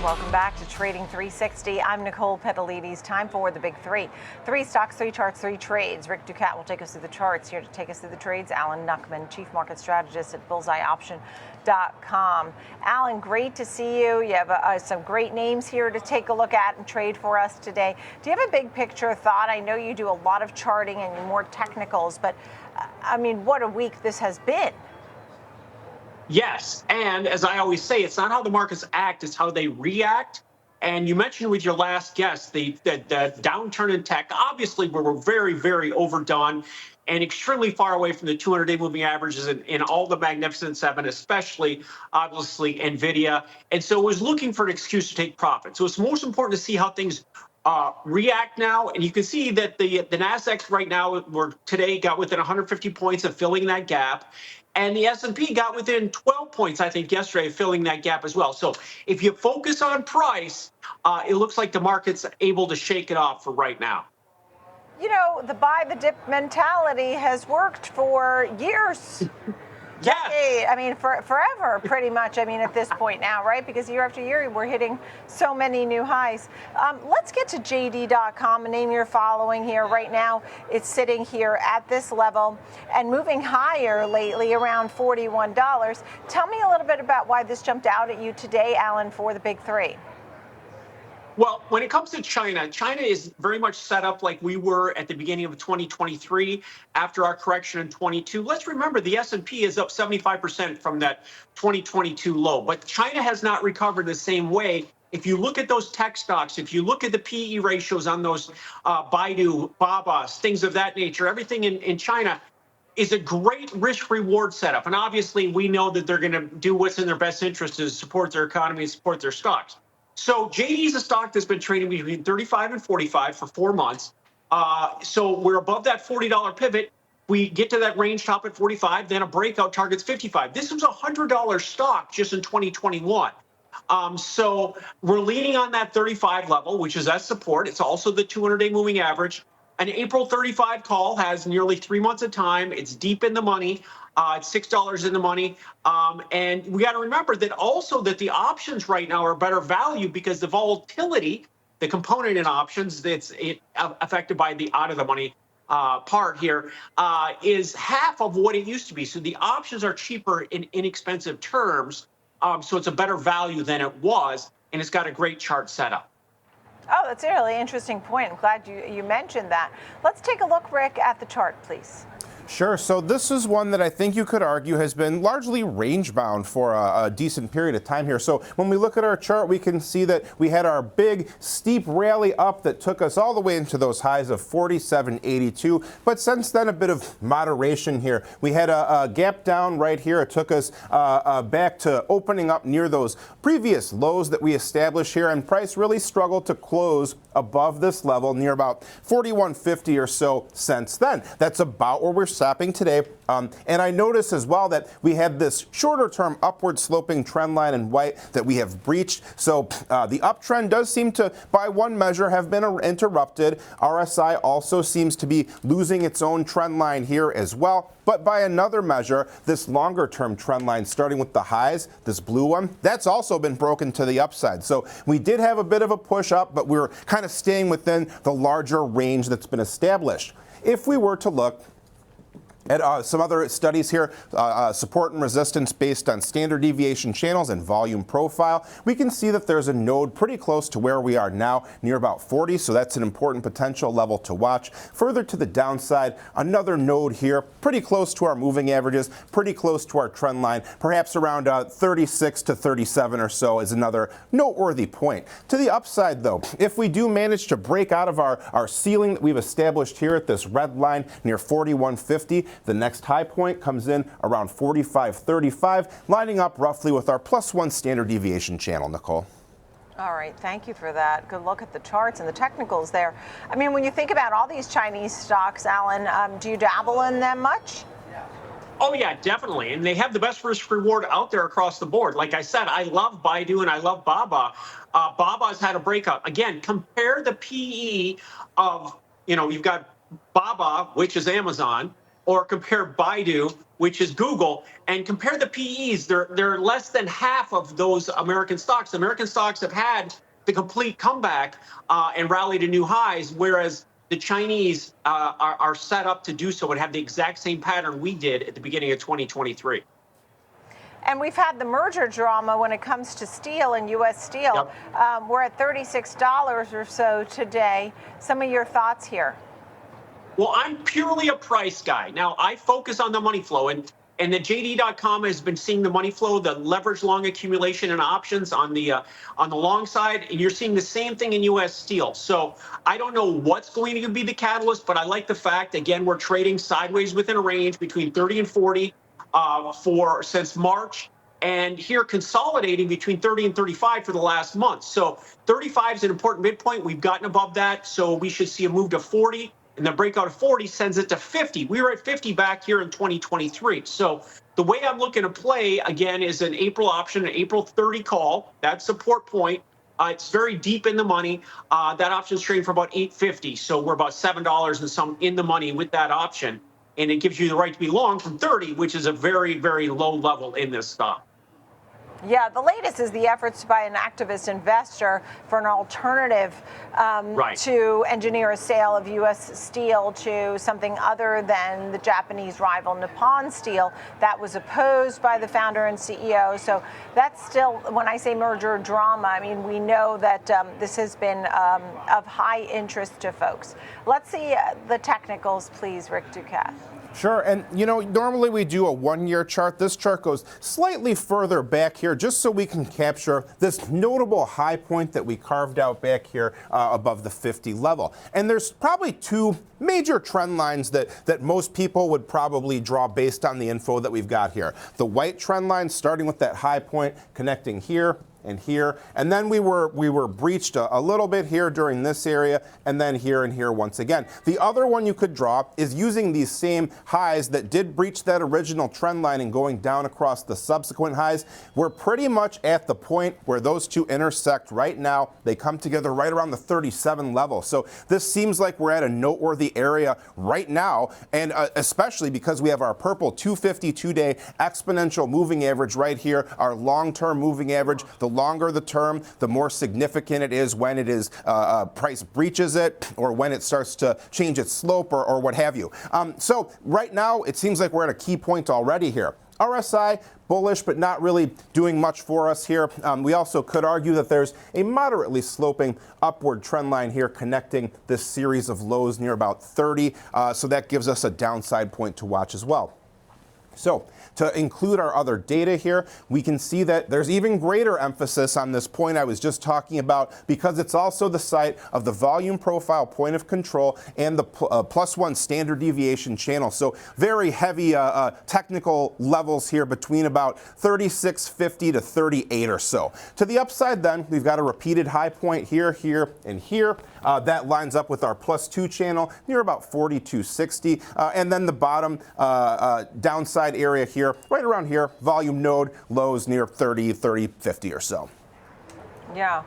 Welcome back to Trading 360. I'm Nicole Petalides. Time for the big three. 3 stocks, 3 charts, 3 trades. Rick Ducat will take us through the charts. Here to take us through the trades, Alan Knuckman, Chief Market Strategist at BullseyeOption.com. Alan, great to see you. You have some great names here to take a look at and trade for us today. Do you have a big picture thought? I know you do a lot of charting and more technicals, but I mean, what a week this has been. Yes, and as I always say, it's not how the markets act, it's how they react. And you mentioned with your last guest, the downturn in tech, obviously we were very, very overdone and extremely far away from the 200-day moving averages in all the Magnificent Seven, especially, obviously, NVIDIA. And so it was looking for an excuse to take profit. So it's most important to see how things react now. And you can see that the NASDAQ right now, today got within 150 points of filling that gap. And the S&P got within 12 points, I think, yesterday, filling that gap as well. So if you focus on price, it looks like the market's able to shake it off for right now. You know, the buy the dip mentality has worked for years. Yes. I mean, forever, pretty much. I mean, at this point now, right? Because year after year, we're hitting so many new highs. Let's get to JD.com, a name you're following here right now. It's sitting here at this level and moving higher lately, around $41. Tell me a little bit about why this jumped out at you today, Alan, for the big three. Well, when it comes to China, China is very much set up like we were at the beginning of 2023 after our correction in 22. Let's remember the S&P is up 75% from that 2022 low, but China has not recovered the same way. If you look at those tech stocks, if you look at the PE ratios on those Baidu, Babas, things of that nature, everything in China is a great risk-reward setup. And obviously, we know that they're going to do what's in their best interest to support their economy and support their stocks. So JD is a stock that's been trading between 35 and 45 for 4 months. So we're above that $40 pivot. We get to that range top at 45, then a breakout targets 55. This was a $100 stock just in 2021. So we're leaning on that 35 level, which is that support. It's also the 200-day moving average. An April 35 call has nearly 3 months of time. It's deep in the money. It's $6 in the money. And we got to remember that also that the options right now are better value because the volatility, the component in options that's affected by the out of the money part here, is half of what it used to be. So the options are cheaper in inexpensive terms. So it's a better value than it was. And it's got a great chart setup. Oh, that's a really interesting point. I'm glad you mentioned that. Let's take a look, Rick, at the chart, please. Sure. So this is one that I think you could argue has been largely range-bound for a decent period of time here. So when we look at our chart, we can see that we had our big, steep rally up that took us all the way into those highs of 47.82. But since then, a bit of moderation here. We had a gap down right here. It took us back to opening up near those previous lows that we established here. And price really struggled to close above this level near about 41.50 or so since then. That's about where we're stopping today. And I notice as well that we had this shorter term upward sloping trend line in white that we have breached. So the uptrend does seem to, by one measure, have been interrupted. RSI also seems to be losing its own trend line here as well. But by another measure, this longer term trend line, starting with the highs, this blue one, that's also been broken to the upside. So we did have a bit of a push up, but we're kind of staying within the larger range that's been established. If we were to look at some other studies here, support and resistance based on standard deviation channels and volume profile, we can see that there's a node pretty close to where we are now, near about 40, so that's an important potential level to watch. Further to the downside, another node here, pretty close to our moving averages, pretty close to our trend line, perhaps around 36 to 37 or so is another noteworthy point. To the upside, though, if we do manage to break out of our ceiling that we've established here at this red line near 41.50, the next high point comes in around 45.35, lining up roughly with our +1 standard deviation channel, Nicole. All right, thank you for that. Good look at the charts and the technicals there. I mean, when you think about all these Chinese stocks, Alan, do you dabble in them much? Oh, yeah, definitely. And they have the best risk reward out there across the board. Like I said, I love Baidu and I love Baba. Baba's had a breakout. Again, compare the PE of, you've got Baba, which is Amazon, or compare Baidu, which is Google, and compare the PEs. They're less than half of those American stocks. American stocks have had the complete comeback and rally to new highs, whereas the Chinese are set up to do so and have the exact same pattern we did at the beginning of 2023. And we've had the merger drama when it comes to steel and U.S. Steel. Yep. We're at $36 or so today. Some of your thoughts here. Well, I'm purely a price guy. Now, I focus on the money flow, and the JD.com has been seeing the money flow, the leverage long accumulation and options on the long side, and you're seeing the same thing in U.S. Steel. So I don't know what's going to be the catalyst, but I like the fact, again, we're trading sideways within a range between 30 and 40 since March, and here consolidating between 30 and 35 for the last month. So 35 is an important midpoint. We've gotten above that, so we should see a move to 40. And the breakout of 40 sends it to 50. We were at 50 back here in 2023. So the way I'm looking to play, again, is an April option, an April 30 call. That support point. It's very deep in the money. That option's trading for about $8.50. So we're about $7 and some in the money with that option. And it gives you the right to be long from 30, which is a very, very low level in this stock. Yeah, the latest is the efforts by an activist investor for an alternative to engineer a sale of U.S. Steel to something other than the Japanese rival Nippon Steel. That was opposed by the founder and CEO. So that's still, when I say merger drama, I mean, we know that this has been of high interest to folks. Let's see the technicals, please, Rick Ducat. Sure, and normally we do a 1-year chart. This chart goes slightly further back here just so we can capture this notable high point that we carved out back here above the 50 level. And there's probably two major trend lines that most people would probably draw based on the info that we've got here. The white trend line starting with that high point connecting here and here, and then we were breached a little bit here during this area, and then here and here once again. The other one you could draw is using these same highs that did breach that original trend line and going down across the subsequent highs. We're pretty much at the point where those two intersect right now. They come together right around the 37 level. So this seems like we're at a noteworthy area right now, and especially because we have our purple 252-day exponential moving average right here, our long-term moving average. The longer the term, the more significant it is when it is price breaches it or when it starts to change its slope or what have you. So right now, it seems like we're at a key point already here. RSI, bullish, but not really doing much for us here. We also could argue that there's a moderately sloping upward trend line here connecting this series of lows near about 30. So that gives us a downside point to watch as well. So to include our other data here, we can see that there's even greater emphasis on this point I was just talking about because it's also the site of the volume profile point of control and the +1 standard deviation channel. So very heavy technical levels here between about 36.50 to 38 or so. To the upside then, we've got a repeated high point here, here, and here. That lines up with our +2 channel near about 42.60. And then the bottom downside area here, right around here, volume node lows near 30.50 or so. Yeah.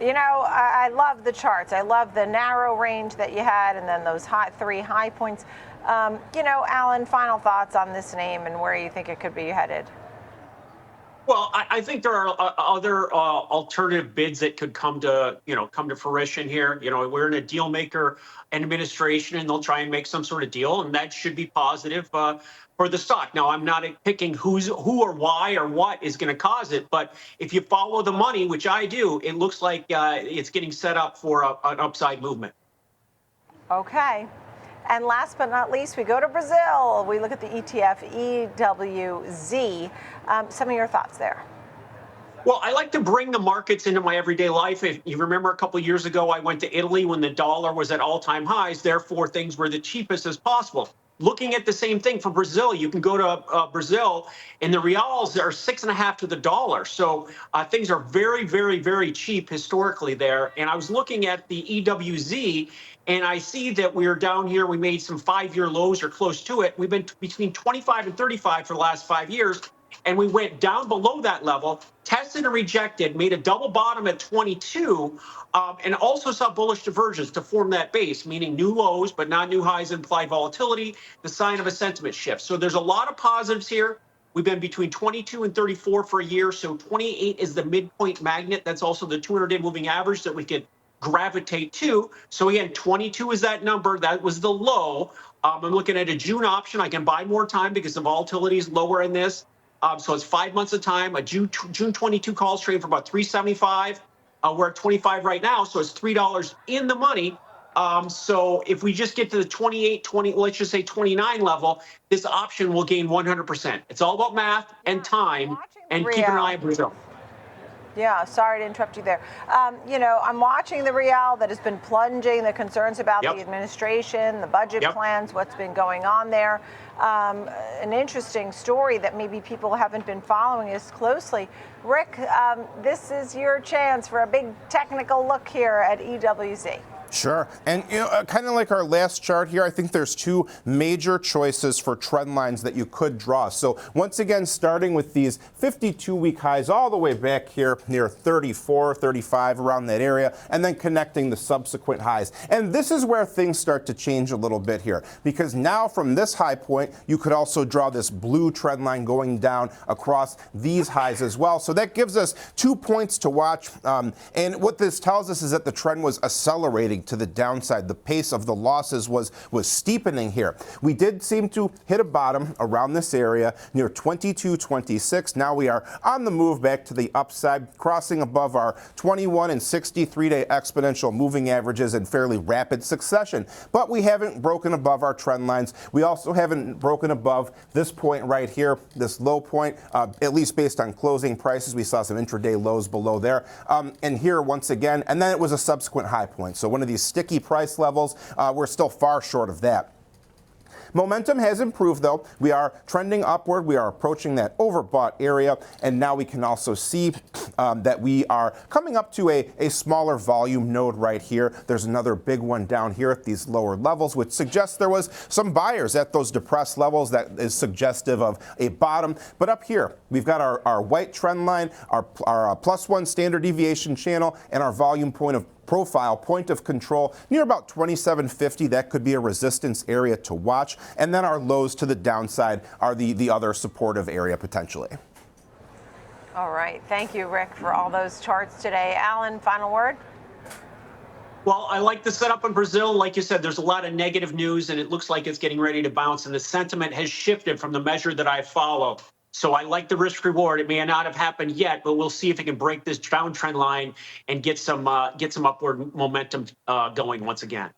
I love the charts. I love the narrow range that you had and then those three high points. Alan, final thoughts on this name and where you think it could be headed? Well, I think there are other alternative bids that could come to fruition here. We're in a deal maker administration, and they'll try and make some sort of deal, and that should be positive for the stock. Now, I'm not picking who or why or what is going to cause it, but if you follow the money, which I do, it looks like it's getting set up for an upside movement. Okay. And last but not least, we go to Brazil. We look at the ETF EWZ. Some of your thoughts there. Well, I like to bring the markets into my everyday life. If you remember a couple of years ago, I went to Italy when the dollar was at all-time highs. Therefore, things were the cheapest as possible. Looking at the same thing for Brazil, you can go to Brazil, and the reals are 6.5 to the dollar. So things are very, very, very cheap historically there. And I was looking at the EWZ, and I see that we're down here. We made some 5-year lows or close to it. We've been between 25 and 35 for the last 5 years. and we went down below that level, tested and rejected, made a double bottom at 22, and also saw bullish divergence to form that base, meaning new lows but not new highs, implied volatility, the sign of a sentiment shift. So there's a lot of positives here. We've been between 22 and 34 for a year, so 28 is the midpoint magnet. That's also the 200-day moving average that we could gravitate to. So again, 22 is that number. That was the low. I'm looking at a June option. I can buy more time because the volatility is lower in this. So it's 5 months of time. A June 22 calls trading for about 375. We're at 25 right now, so it's $3 in the money. So if we just get to the 28, 20, let's just say 29 level, this option will gain 100%. It's all about math and time, and keep an eye on Brazil. Yeah, sorry to interrupt you there. I'm watching the real that has been plunging, the concerns about the administration, the budget plans, what's been going on there. An interesting story that maybe people haven't been following as closely. Rick, this is your chance for a big technical look here at EWZ. Sure. And kind of like our last chart here, I think there's two major choices for trend lines that you could draw. So once again, starting with these 52-week highs all the way back here near 34, 35, around that area, and then connecting the subsequent highs. And this is where things start to change a little bit here, because now from this high point, you could also draw this blue trend line going down across these highs as well. So that gives us 2 points to watch. And what this tells us is that the trend was accelerating to the downside. The pace of the losses was steepening here. We did seem to hit a bottom around this area near 22.26. Now we are on the move back to the upside, crossing above our 21 and 63-day exponential moving averages in fairly rapid succession. But we haven't broken above our trend lines. We also haven't broken above this point right here, this low point, at least based on closing prices. We saw some intraday lows below there. And here once again, and then it was a subsequent high point. So one of these sticky price levels, we're still far short of that. Momentum has improved, though. We are trending upward. We are approaching that overbought area. And now we can also see that we are coming up to a smaller volume node right here. There's another big one down here at these lower levels, which suggests there was some buyers at those depressed levels. That is suggestive of a bottom. But up here, we've got our white trend line, our +1 standard deviation channel, and our volume point of profile, point of control, near about 2750. That could be a resistance area to watch. And then our lows to the downside are the other supportive area potentially. All right. Thank you, Rick, for all those charts today. Alan, final word? Well, I like the setup in Brazil. Like you said, there's a lot of negative news, and it looks like it's getting ready to bounce, and the sentiment has shifted from the measure that I follow. So I like the risk reward. It may not have happened yet, but we'll see if it can break this downtrend line and get some upward momentum going once again.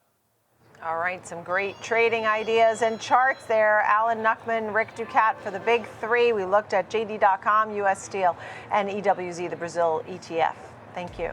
All right, some great trading ideas and charts there. Alan Knuckman, Rick Ducat for the big three. We looked at JD.com, US Steel, and EWZ, the Brazil ETF. Thank you.